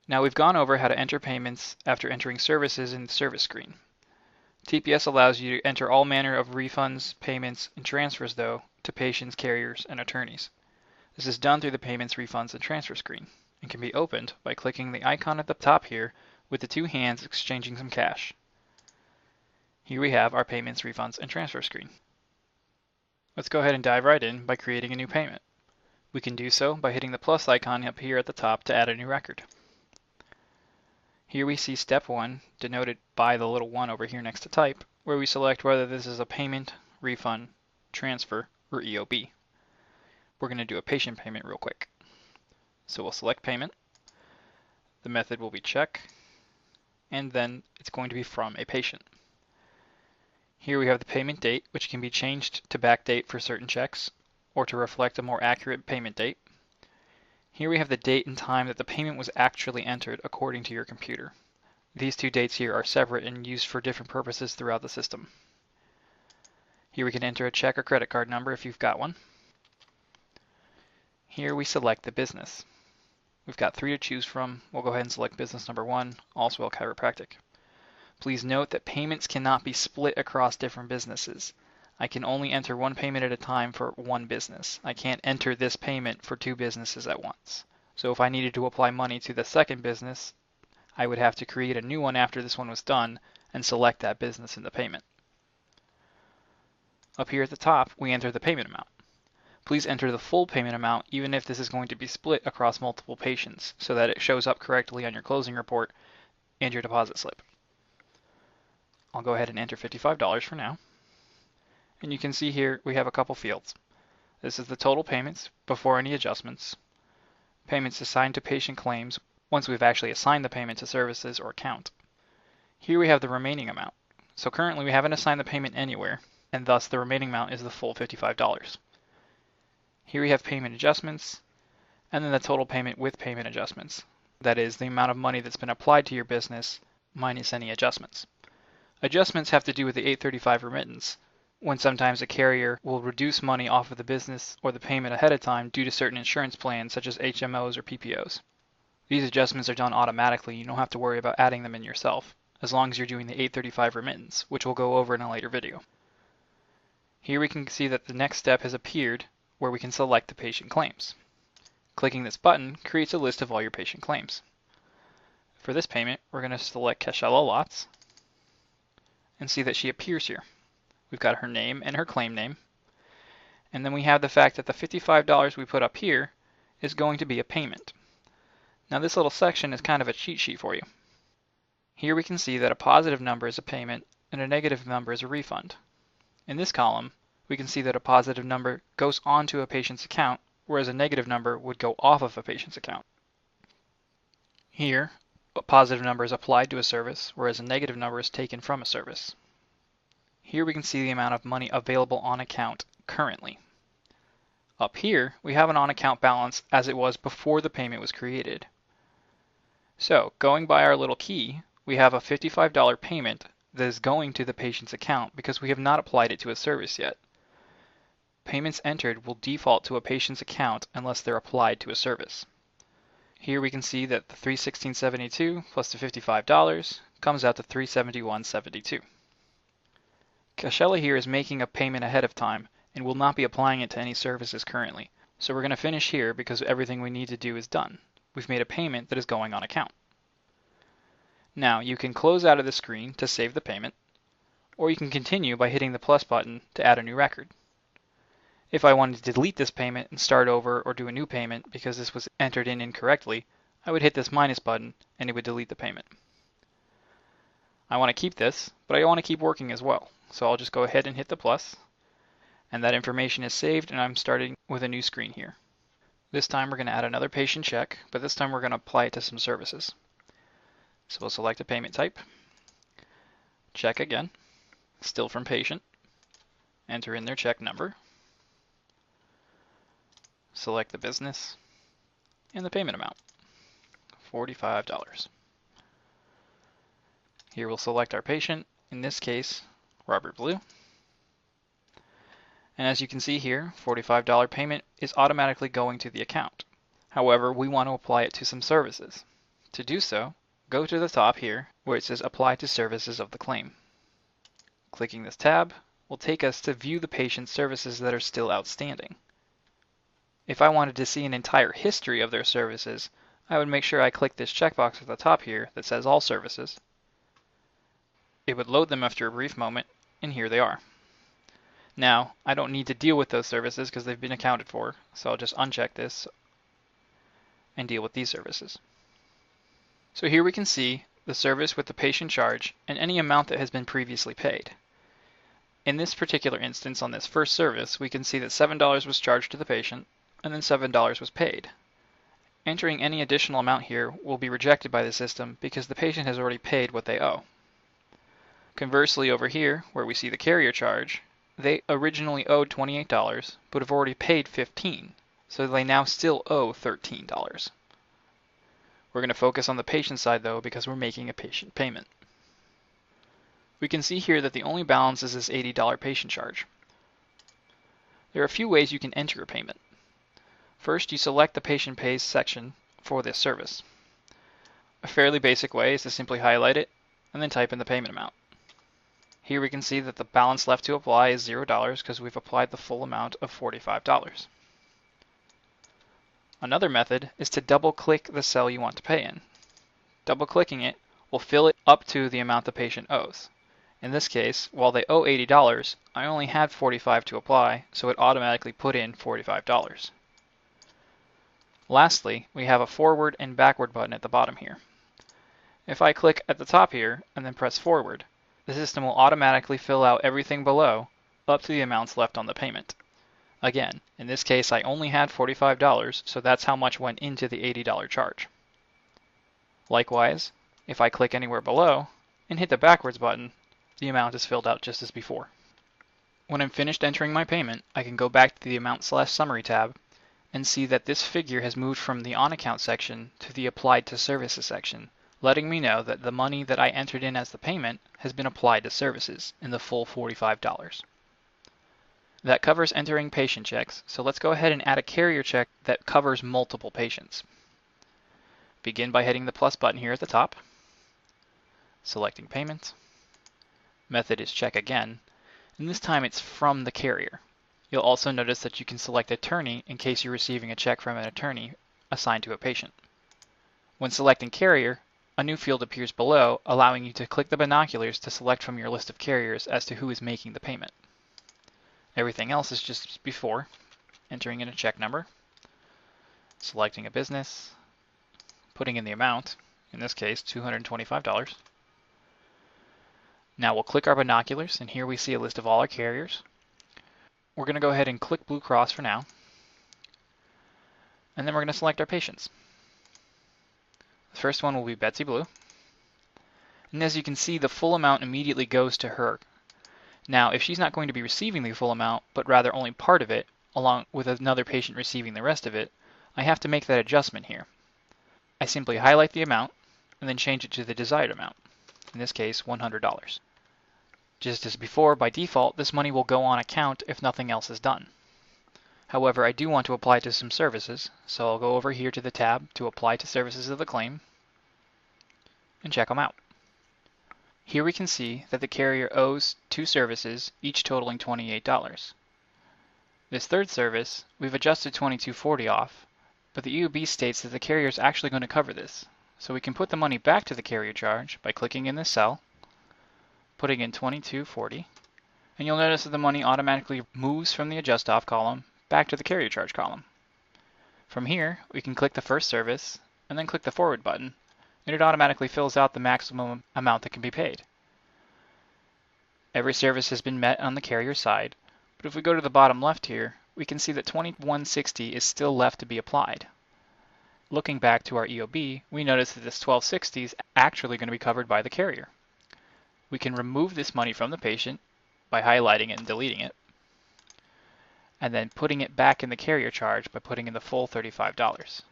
Now we've gone over how to enter payments after entering services in the service screen. TPS allows you to enter all manner of refunds, payments, and transfers though to patients, carriers, and attorneys. This is done through the payments, refunds, and transfer screen and can be opened by clicking the icon at the top here with the two hands exchanging some cash. Here we have our payments, refunds, and transfer screen. Let's go ahead and dive right in by creating a new payment. We can do so by hitting the plus icon up here at the top to add a new record. Here we see step 1, denoted by the little 1 over here next to type, where we select whether this is a payment, refund, transfer, or EOB. We're going to do a patient payment real quick. So we'll select payment. The method will be check, and then it's going to be from a patient. Here we have the payment date, which can be changed to backdate for certain checks, or to reflect a more accurate payment date. Here we have the date and time that the payment was actually entered according to your computer. These two dates here are separate and used for different purposes throughout the system. Here we can enter a check or credit card number if you've got one. Here we select the business. We've got 3 to choose from. We'll go ahead and select business number 1, Allswell Chiropractic. Please note that payments cannot be split across different businesses. I can only enter one payment at a time for one business. I can't enter this payment for 2 businesses at once. So if I needed to apply money to the second business, I would have to create a new one after this one was done and select that business in the payment. Up here at the top, we enter the payment amount. Please enter the full payment amount even if this is going to be split across multiple patients so that it shows up correctly on your closing report and your deposit slip. I'll go ahead and enter $55 for now. And you can see here we have a couple fields. This is the total payments before any adjustments, payments assigned to patient claims once we've actually assigned the payment to services or account. Here we have the remaining amount. So currently we haven't assigned the payment anywhere, and thus the remaining amount is the full $55. Here we have payment adjustments, and then the total payment with payment adjustments. That is the amount of money that's been applied to your business minus any adjustments. Adjustments have to do with the 835 remittance, when sometimes a carrier will reduce money off of the business or the payment ahead of time due to certain insurance plans such as HMOs or PPOs. These adjustments are done automatically. You don't have to worry about adding them in yourself, as long as you're doing the 835 remittance, which we'll go over in a later video. Here we can see that the next step has appeared where we can select the patient claims. Clicking this button creates a list of all your patient claims. For this payment, we're going to select Cashella Lots and see that she appears here. We've got her name and her claim name. And then we have the fact that the $55 we put up here is going to be a payment. Now this little section is kind of a cheat sheet for you. Here we can see that a positive number is a payment and a negative number is a refund. In this column, we can see that a positive number goes onto a patient's account, whereas a negative number would go off of a patient's account. Here, a positive number is applied to a service, whereas a negative number is taken from a service. Here we can see the amount of money available on account currently. Up here, we have an on-account balance as it was before the payment was created. So, going by our little key, we have a $55 payment that is going to the patient's account because we have not applied it to a service yet. Payments entered will default to a patient's account unless they're applied to a service. Here we can see that the $316.72 plus the $55 comes out to $371.72. Cashella here is making a payment ahead of time and will not be applying it to any services currently. So we're going to finish here because everything we need to do is done. We've made a payment that is going on account. Now you can close out of the screen to save the payment, or you can continue by hitting the plus button to add a new record. If I wanted to delete this payment and start over or do a new payment because this was entered in incorrectly, I would hit this minus button and it would delete the payment. I want to keep this, but I want to keep working as well. So I'll just go ahead and hit the plus, and that information is saved, and I'm starting with a new screen here. This time we're going to add another patient check, but this time we're going to apply it to some services. So we'll select a payment type, check again, still from patient, enter in their check number, select the business, and the payment amount, $45. Here we'll select our patient, in this case, Robert Blue. And as you can see here, $45 payment is automatically going to the account. However, we want to apply it to some services. To do so, go to the top here where it says Apply to Services of the Claim. Clicking this tab will take us to view the patient's services that are still outstanding. If I wanted to see an entire history of their services, I would make sure I click this checkbox at the top here that says All Services. It would load them after a brief moment, and here they are. Now, I don't need to deal with those services because they've been accounted for, so I'll just uncheck this and deal with these services. So here we can see the service with the patient charge and any amount that has been previously paid. In this particular instance on this first service, we can see that $7 was charged to the patient and then $7 was paid. Entering any additional amount here will be rejected by the system because the patient has already paid what they owe. Conversely, over here, where we see the carrier charge, they originally owed $28, but have already paid $15, so they now still owe $13. We're going to focus on the patient side though because we're making a patient payment. We can see here that the only balance is this $80 patient charge. There are a few ways you can enter a payment. First, you select the patient pays section for this service. A fairly basic way is to simply highlight it and then type in the payment amount. Here we can see that the balance left to apply is $0 because we've applied the full amount of $45. Another method is to double-click the cell you want to pay in. Double-clicking it will fill it up to the amount the patient owes. In this case, while they owe $80, I only had $45 to apply, so it automatically put in $45. Lastly, we have a forward and backward button at the bottom here. If I click at the top here and then press forward, the system will automatically fill out everything below up to the amounts left on the payment. Again, in this case I only had $45, so that's how much went into the $80 charge. Likewise, if I click anywhere below and hit the backwards button, the amount is filled out just as before. When I'm finished entering my payment, I can go back to the Amount/Summary tab and see that this figure has moved from the On Account section to the Applied to Services section, letting me know that the money that I entered in as the payment has been applied to services in the full $45. That covers entering patient checks, so let's go ahead and add a carrier check that covers multiple patients. Begin by hitting the plus button here at the top, selecting payment. Method is check again, and this time it's from the carrier. You'll also notice that you can select attorney in case you're receiving a check from an attorney assigned to a patient. When selecting carrier, a new field appears below, allowing you to click the binoculars to select from your list of carriers as to who is making the payment. Everything else is just as before, entering in a check number, selecting a business, putting in the amount, in this case $225. Now we'll click our binoculars, and here we see a list of all our carriers. We're going to go ahead and click Blue Cross for now, and then we're going to select our patients. The first one will be Betsy Blue, and as you can see, the full amount immediately goes to her. Now, if she's not going to be receiving the full amount, but rather only part of it, along with another patient receiving the rest of it, I have to make that adjustment here. I simply highlight the amount, and then change it to the desired amount, in this case $100. Just as before, by default, this money will go on account if nothing else is done. However, I do want to apply to some services, so I'll go over here to the tab to Apply to Services of the Claim, and check them out. Here we can see that the carrier owes 2 services, each totaling $28. This third service, we've adjusted $22.40 off, but the EOB states that the carrier is actually going to cover this. So we can put the money back to the carrier charge by clicking in this cell, putting in $22.40, and you'll notice that the money automatically moves from the Adjust Off column back to the carrier charge column. From here, we can click the first service, and then click the forward button, and it automatically fills out the maximum amount that can be paid. Every service has been met on the carrier side, but if we go to the bottom left here, we can see that $21.60 is still left to be applied. Looking back to our EOB, we notice that this $12.60 is actually going to be covered by the carrier. We can remove this money from the patient by highlighting it and deleting it, and then putting it back in the carrier charge by putting in the full $35.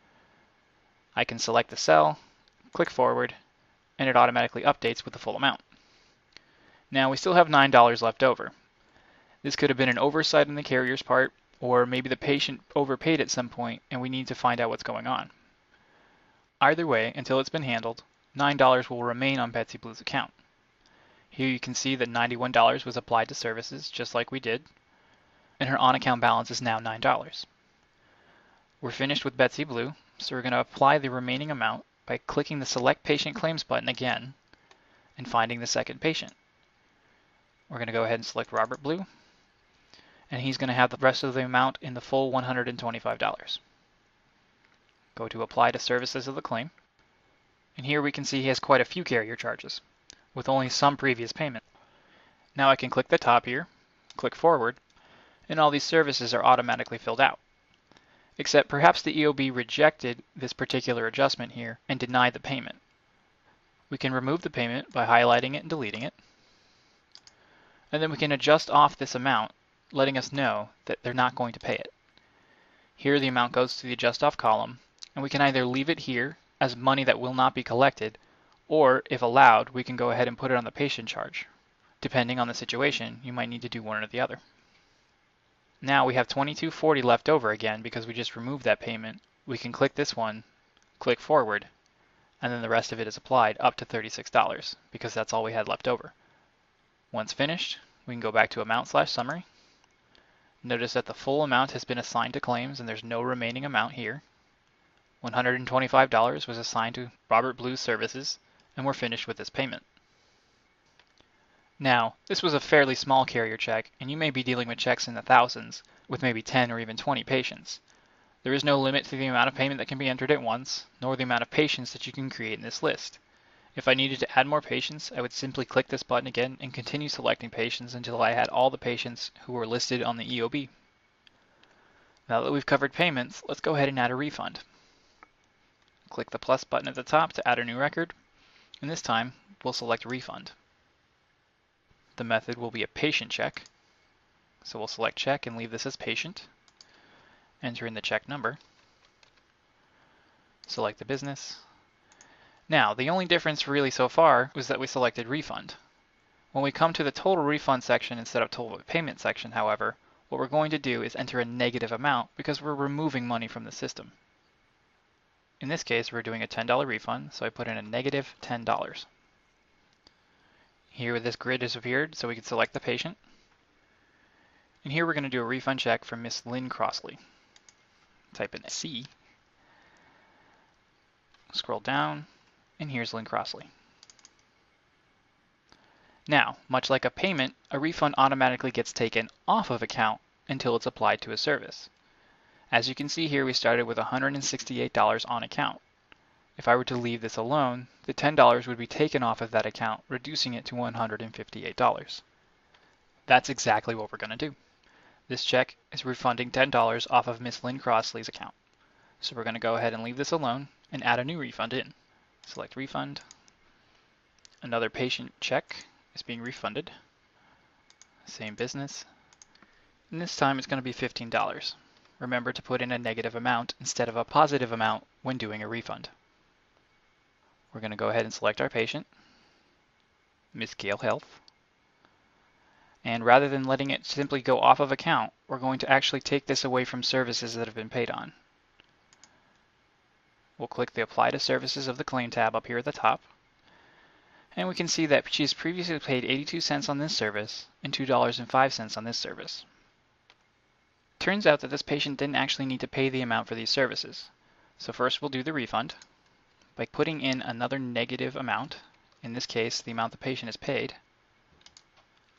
I can select the cell, click forward, and it automatically updates with the full amount. Now we still have $9 left over. This could have been an oversight on the carrier's part, or maybe the patient overpaid at some point and we need to find out what's going on. Either way, until it's been handled, $9 will remain on Betsy Blue's account. Here you can see that $91 was applied to services, just like we did, and her on-account balance is now $9. We're finished with Betsy Blue, so we're going to apply the remaining amount by clicking the Select Patient Claims button again and finding the second patient. We're going to go ahead and select Robert Blue, and he's going to have the rest of the amount in the full $125. Go to Apply to Services of the claim, and here we can see he has quite a few carrier charges, with only some previous payment. Now I can click the top here, click Forward, and all these services are automatically filled out. Except perhaps the EOB rejected this particular adjustment here and denied the payment. We can remove the payment by highlighting it and deleting it. And then we can adjust off this amount, letting us know that they're not going to pay it. Here the amount goes to the Adjust Off column, and we can either leave it here as money that will not be collected, or if allowed, we can go ahead and put it on the patient charge. Depending on the situation, you might need to do one or the other. Now we have $22.40 left over again because we just removed that payment. We can click this one, click Forward, and then the rest of it is applied up to $36 because that's all we had left over. Once finished, we can go back to Amount/Summary. Notice that the full amount has been assigned to claims and there's no remaining amount here. $125 was assigned to Robert Blue's services, and we're finished with this payment. Now, this was a fairly small carrier check, and you may be dealing with checks in the thousands, with maybe 10 or even 20 patients. There is no limit to the amount of payment that can be entered at once, nor the amount of patients that you can create in this list. If I needed to add more patients, I would simply click this button again and continue selecting patients until I had all the patients who were listed on the EOB. Now that we've covered payments, let's go ahead and add a refund. Click the plus button at the top to add a new record, and this time we'll select Refund. The method will be a patient check, so we'll select check and leave this as patient. Enter in the check number. Select the business. Now, the only difference really so far was that we selected refund. When we come to the total refund section instead of total payment section, however, what we're going to do is enter a negative amount because we're removing money from the system. In this case, we're doing a $10 refund, so I put in a negative $10. Here this grid has appeared, so we can select the patient. And here we're going to do a refund check for Miss Lynn Crossley. Type in C. Scroll down, and here's Lynn Crossley. Now, much like a payment, a refund automatically gets taken off of account until it's applied to a service. As you can see here, we started with $168 on account. If I were to leave this alone, the $10 would be taken off of that account, reducing it to $158. That's exactly what we're going to do. This check is refunding $10 off of Miss Lynn Crossley's account. So we're going to go ahead and leave this alone and add a new refund in. Select Refund. Another patient check is being refunded. Same business. And this time it's going to be $15. Remember to put in a negative amount instead of a positive amount when doing a refund. We're going to go ahead and select our patient, Miss Gale Health. And rather than letting it simply go off of account, we're going to actually take this away from services that have been paid on. We'll click the Apply to Services of the Claim tab up here at the top. And we can see that she's previously paid 82 cents on this service and $2.05 on this service. Turns out that this patient didn't actually need to pay the amount for these services. So first we'll do the refund by putting in another negative amount, in this case the amount the patient has paid,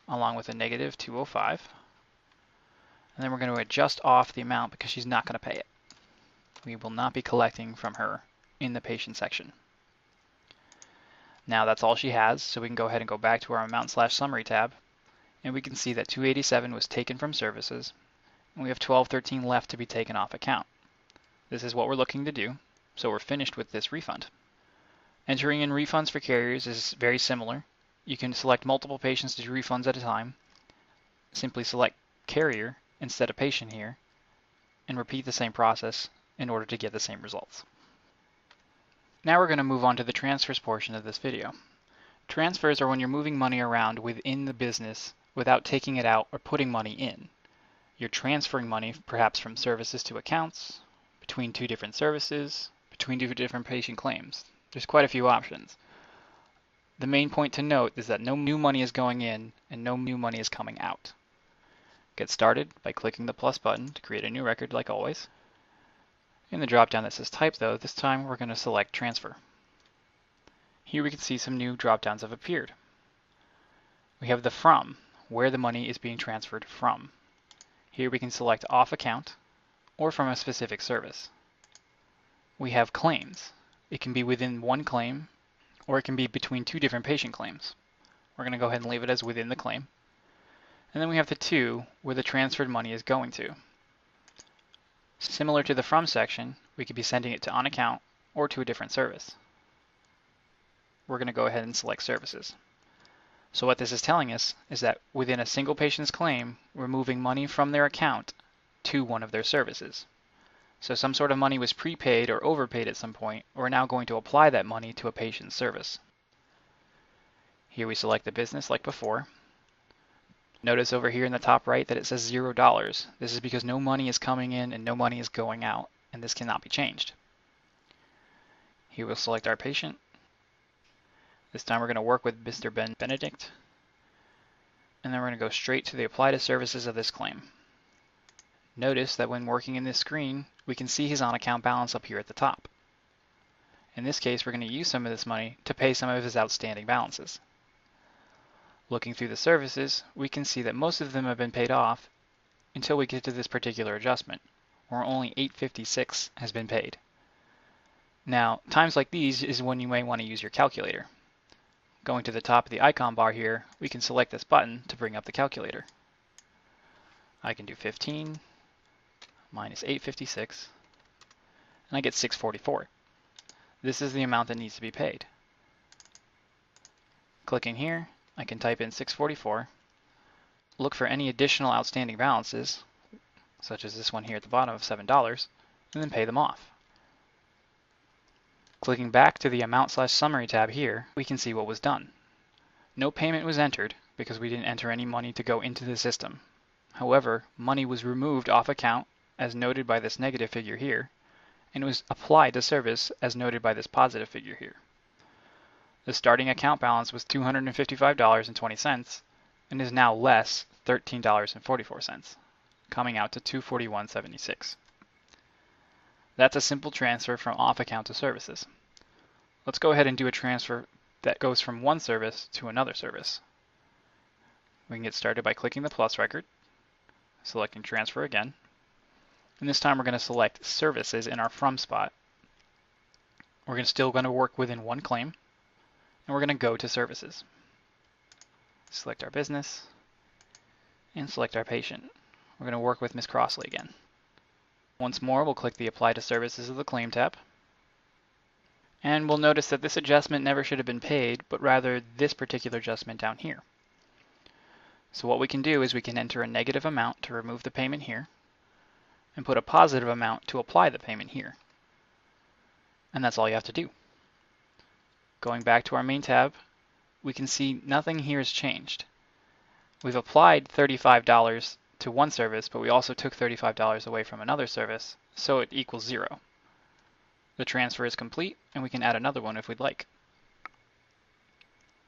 along with a negative $2.05. And then we're going to adjust off the amount because she's not going to pay it. We will not be collecting from her in the patient section. Now that's all she has, so we can go ahead and go back to our Amount/Summary tab, and we can see that $287 was taken from services, and we have $12.13 left to be taken off account. This is what we're looking to do, so we're finished with this refund. Entering in refunds for carriers is very similar. You can select multiple patients to do refunds at a time. Simply select carrier instead of patient here, and repeat the same process in order to get the same results. Now we're going to move on to the transfers portion of this video. Transfers are when you're moving money around within the business without taking it out or putting money in. You're transferring money perhaps from services to accounts, between two different services, between two different patient claims. There's quite a few options. The main point to note is that no new money is going in and no new money is coming out. Get started by clicking the plus button to create a new record like always. In the drop down that says type though, this time we're going to select transfer. Here we can see some new drop downs have appeared. We have the from, where the money is being transferred from. Here we can select off account or from a specific service. We have claims. It can be within one claim or it can be between two different patient claims. We're going to go ahead and leave it as within the claim. And then we have the to, where the transferred money is going to. Similar to the from section, we could be sending it to on account or to a different service. We're going to go ahead and select services. So what this is telling us is that within a single patient's claim, we're moving money from their account to one of their services. So some sort of money was prepaid or overpaid at some point. We're now going to apply that money to a patient's service. Here we select the business like before. Notice over here in the top right that it says $0. This is because no money is coming in and no money is going out, and this cannot be changed. Here we'll select our patient. This time we're going to work with Mr. Ben Benedict, and then we're going to go straight to the apply to services of this claim. Notice that when working in this screen, we can see his on-account balance up here at the top. In this case, we're going to use some of this money to pay some of his outstanding balances. Looking through the services, we can see that most of them have been paid off until we get to this particular adjustment, where only $8.56 has been paid. Now, times like these is when you may want to use your calculator. Going to the top of the icon bar here, we can select this button to bring up the calculator. I can do 15 minus 856, and I get 644. This is the amount that needs to be paid. Clicking here, I can type in 644, look for any additional outstanding balances, such as this one here at the bottom of $7, and then pay them off. Clicking back to the Amount/Summary tab here, we can see what was done. No payment was entered because we didn't enter any money to go into the system. However, money was removed off account, as noted by this negative figure here, and it was applied to service, as noted by this positive figure here. The starting account balance was $255.20 and is now less $13.44, coming out to $241.76. That's a simple transfer from off account to services. Let's go ahead and do a transfer that goes from one service to another service. We can get started by clicking the plus record, selecting transfer again, and this time we're going to select services in our from spot. We're still going to work within one claim, and we're going to go to services. Select our business, and select our patient. We're going to work with Ms. Crossley again. Once more, we'll click the Apply to Services of the Claim tab. And we'll notice that this adjustment never should have been paid, but rather this particular adjustment down here. So what we can do is we can enter a negative amount to remove the payment here, and put a positive amount to apply the payment here. And that's all you have to do. Going back to our main tab, we can see nothing here has changed. We've applied $35 to one service, but we also took $35 away from another service, so it equals 0. The transfer is complete, and we can add another one if we'd like.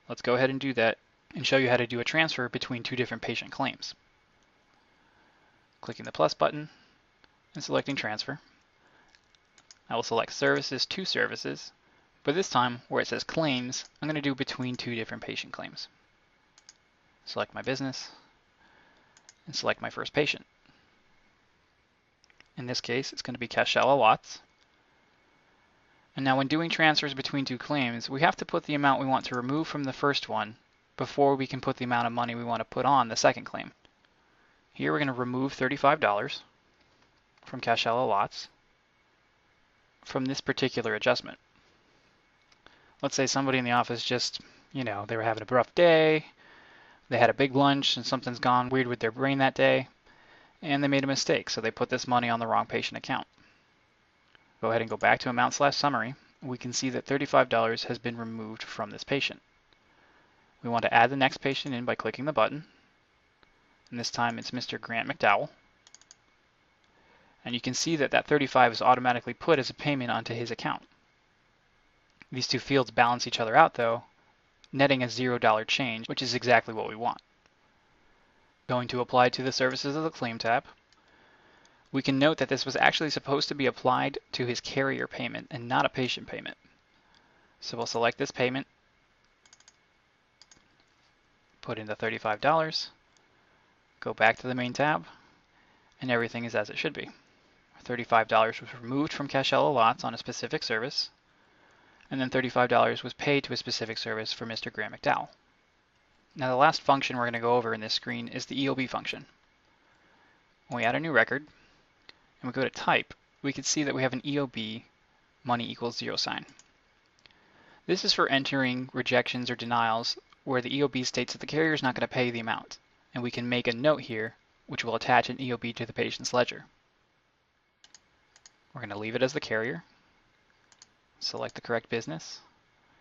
Let's go ahead and do that and show you how to do a transfer between two different patient claims. Clicking the plus button and selecting transfer. I will select services to services, but this time where it says claims, I'm going to do between two different patient claims. Select my business and select my first patient. In this case, it's going to be Cashella Watts. And now when doing transfers between two claims, we have to put the amount we want to remove from the first one before we can put the amount of money we want to put on the second claim. Here we're going to remove $35 from Cashella Watts from this particular adjustment. Let's say somebody in the office just, they were having a rough day, they had a big lunch and something's gone weird with their brain that day, and they made a mistake, so they put this money on the wrong patient account. Go ahead and go back to Amount/Summary. We can see that $35 has been removed from this patient. We want to add the next patient in by clicking the button, and this time it's Mr. Grant McDowell. And you can see that that 35 is automatically put as a payment onto his account. These two fields balance each other out though, netting a $0 change, which is exactly what we want. Going to apply to the services of the claim tab, we can note that this was actually supposed to be applied to his carrier payment and not a patient payment. So we'll select this payment, put in the $35, go back to the main tab, and everything is as it should be. $35 was removed from Cashella Lots on a specific service, and then $35 was paid to a specific service for Mr. Graham McDowell. Now the last function we're going to go over in this screen is the EOB function. When we add a new record, and we go to type, we can see that we have an EOB money equals $0 sign. This is for entering rejections or denials where the EOB states that the carrier is not going to pay the amount, and we can make a note here which will attach an EOB to the patient's ledger. We're going to leave it as the carrier, select the correct business.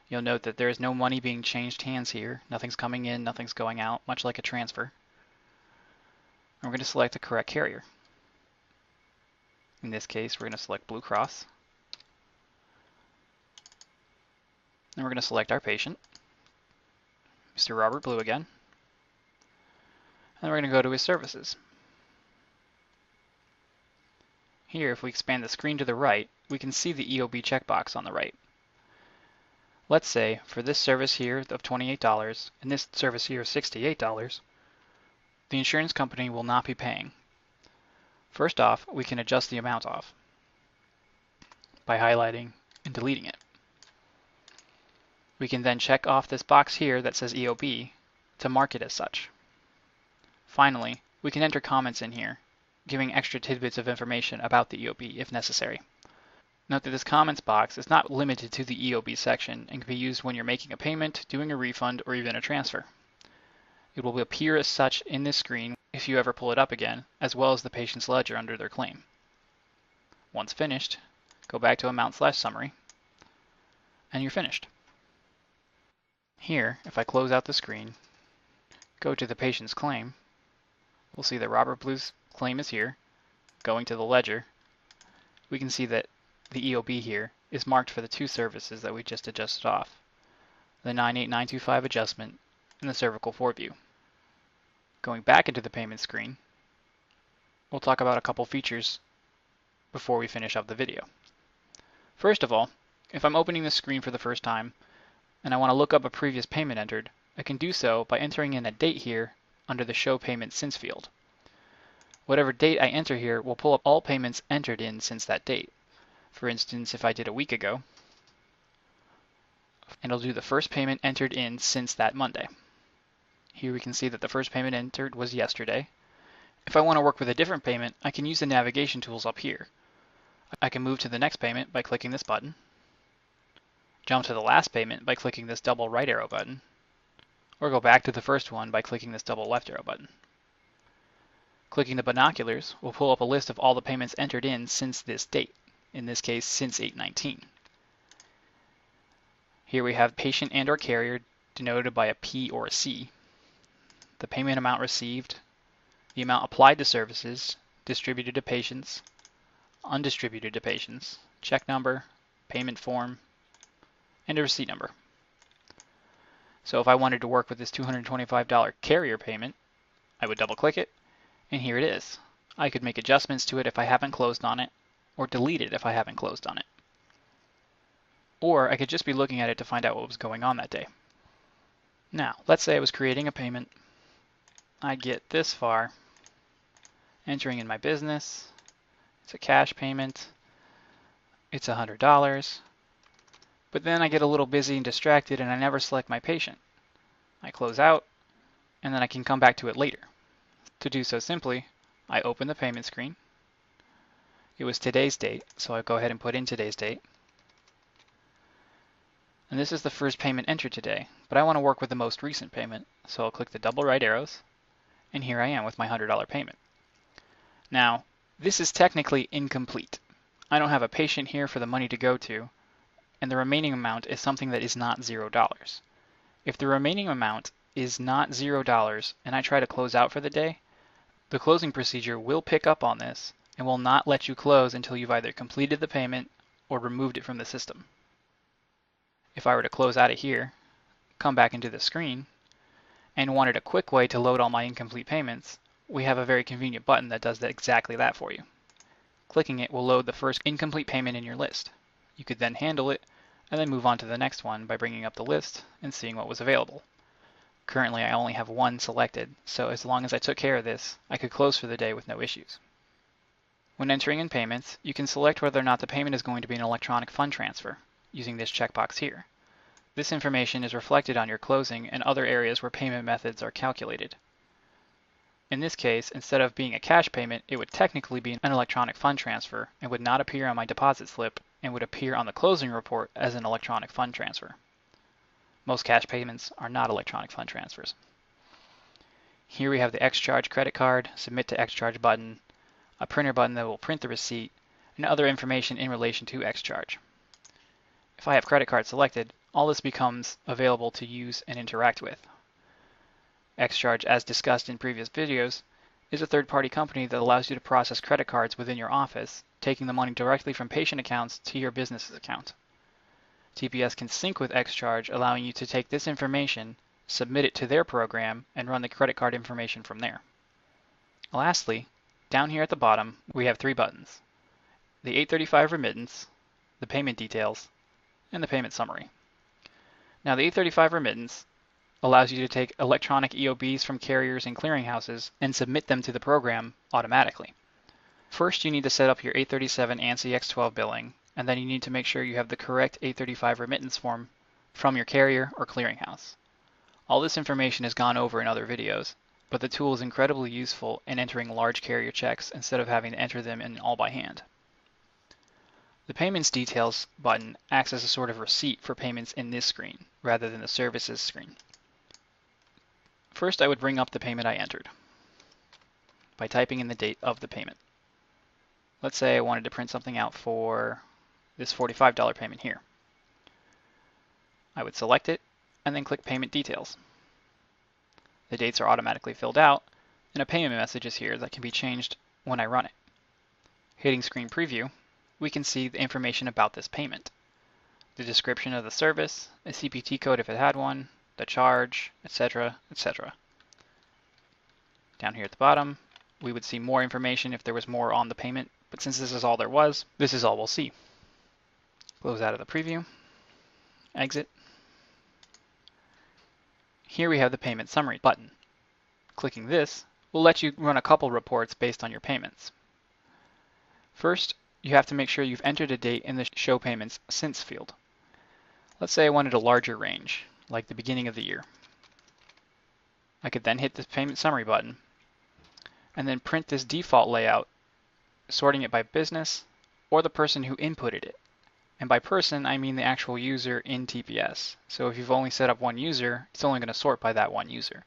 You'll note that there is no money being changed hands here, nothing's coming in, nothing's going out, much like a transfer. And we're going to select the correct carrier. In this case, we're going to select Blue Cross. And we're going to select our patient, Mr. Robert Blue again. And we're going to go to his services. Here, if we expand the screen to the right, we can see the EOB checkbox on the right. Let's say for this service here of $28 and this service here of $68, the insurance company will not be paying. First off, we can adjust the amount off by highlighting and deleting it. We can then check off this box here that says EOB to mark it as such. Finally, we can enter comments in here, giving extra tidbits of information about the EOB if necessary. Note that this comments box is not limited to the EOB section and can be used when you're making a payment, doing a refund, or even a transfer. It will appear as such in this screen if you ever pull it up again, as well as the patient's ledger under their claim. Once finished, go back to Amount/Summary, and you're finished. Here, if I close out the screen, go to the patient's claim, we'll see that Robert Blue's claim is here. Going to the ledger, we can see that the EOB here is marked for the two services that we just adjusted off, the 98925 adjustment and the cervical fort view. Going back into the payment screen, we'll talk about a couple features before we finish up the video. First of all, if I'm opening this screen for the first time and I want to look up a previous payment entered, I can do so by entering in a date here under the Show Payment Since field. Whatever date I enter here will pull up all payments entered in since that date. For instance, if I did a week ago, and it'll do the first payment entered in since that Monday. Here we can see that the first payment entered was yesterday. If I want to work with a different payment, I can use the navigation tools up here. I can move to the next payment by clicking this button, jump to the last payment by clicking this double right arrow button, or go back to the first one by clicking this double left arrow button. Clicking the binoculars will pull up a list of all the payments entered in since this date, in this case since 8/19. Here we have patient and or carrier denoted by a P or a C, the payment amount received, the amount applied to services, distributed to patients, undistributed to patients, check number, payment form, and a receipt number. So if I wanted to work with this $225 carrier payment, I would double click it, and here it is. I could make adjustments to it if I haven't closed on it, or delete it if I haven't closed on it. Or I could just be looking at it to find out what was going on that day. Now, let's say I was creating a payment. I get this far, entering in my business. It's a cash payment. It's $100. But then I get a little busy and distracted and I never select my patient. I close out, and then I can come back to it later. To do so simply, I open the payment screen. It was today's date, so I go ahead and put in today's date. And this is the first payment entered today, but I want to work with the most recent payment, so I'll click the double right arrows, and here I am with my $100 payment. Now, this is technically incomplete. I don't have a patient here for the money to go to, and the remaining amount is something that is not $0. If the remaining amount is not $0 and I try to close out for the day, the closing procedure will pick up on this and will not let you close until you've either completed the payment or removed it from the system. If I were to close out of here, come back into the screen, and wanted a quick way to load all my incomplete payments, we have a very convenient button that does exactly that for you. Clicking it will load the first incomplete payment in your list. You could then handle it and then move on to the next one by bringing up the list and seeing what was available. Currently, I only have one selected, so as long as I took care of this, I could close for the day with no issues. When entering in payments, you can select whether or not the payment is going to be an electronic fund transfer, using this checkbox here. This information is reflected on your closing and other areas where payment methods are calculated. In this case, instead of being a cash payment, it would technically be an electronic fund transfer and would not appear on my deposit slip and would appear on the closing report as an electronic fund transfer. Most cash payments are not electronic fund transfers. Here we have the X-Charge credit card, Submit to X-Charge button, a printer button that will print the receipt, and other information in relation to X-Charge. If I have credit card selected, all this becomes available to use and interact with. X-Charge, as discussed in previous videos, is a third-party company that allows you to process credit cards within your office, taking the money directly from patient accounts to your business's account. TPS can sync with X-Charge, allowing you to take this information, submit it to their program, and run the credit card information from there. Lastly, down here at the bottom, we have three buttons: the 835 remittance, the payment details, and the payment summary. Now, the 835 remittance allows you to take electronic EOBs from carriers and clearinghouses and submit them to the program automatically. First, you need to set up your 837 ANSI X12 billing, and then you need to make sure you have the correct 835 remittance form from your carrier or clearinghouse. All this information is gone over in other videos, but the tool is incredibly useful in entering large carrier checks instead of having to enter them in all by hand. The Payments Details button acts as a sort of receipt for payments in this screen, rather than the Services screen. First, I would bring up the payment I entered by typing in the date of the payment. Let's say I wanted to print something out for this $45 payment here. I would select it and then click Payment Details. The dates are automatically filled out, and a payment message is here that can be changed when I run it. Hitting Screen Preview, we can see the information about this payment: the description of the service, a CPT code if it had one, the charge, etc., etc. Down here at the bottom, we would see more information if there was more on the payment, but since this is all there was, this is all we'll see. Close out of the preview, exit. Here we have the Payment Summary button. Clicking this will let you run a couple reports based on your payments. First, you have to make sure you've entered a date in the Show Payments Since field. Let's say I wanted a larger range, like the beginning of the year. I could then hit the Payment Summary button and then print this default layout, sorting it by business or the person who inputted it. And by person, I mean the actual user in TPS. So if you've only set up one user, it's only going to sort by that one user.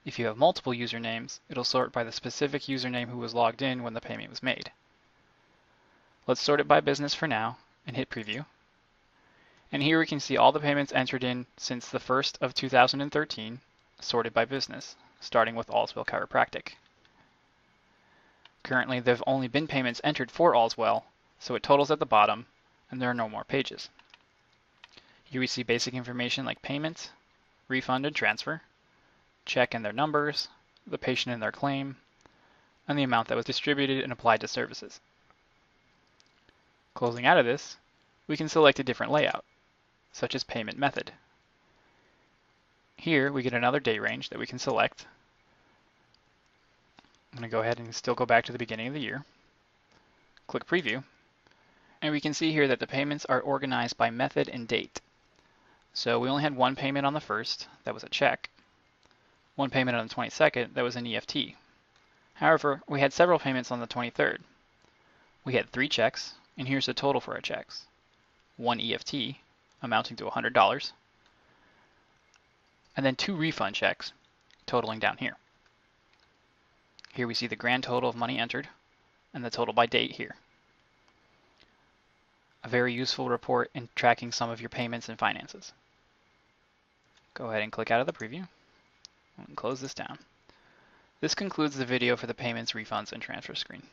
If you have multiple usernames, it'll sort by the specific username who was logged in when the payment was made. Let's sort it by business for now and hit Preview. And here we can see all the payments entered in since the 1st of 2013, sorted by business, starting with Allswell Chiropractic. Currently, there have only been payments entered for Allswell, so it totals at the bottom, and there are no more pages. Here we see basic information like payment, refund and transfer, check and their numbers, the patient and their claim, and the amount that was distributed and applied to services. Closing out of this, we can select a different layout, such as payment method. Here we get another date range that we can select. I'm going to go ahead and still go back to the beginning of the year. Click Preview. And we can see here that the payments are organized by method and date. So we only had one payment on the 1st, that was a check. One payment on the 22nd, that was an EFT. However, we had several payments on the 23rd. We had 3 checks, and here's the total for our checks. One EFT, amounting to $100, and then 2 refund checks, totaling down here. Here we see the grand total of money entered, and the total by date here. A very useful report in tracking some of your payments and finances. Go ahead and click out of the preview and close this down. This concludes the video for the payments, refunds, and transfer screen.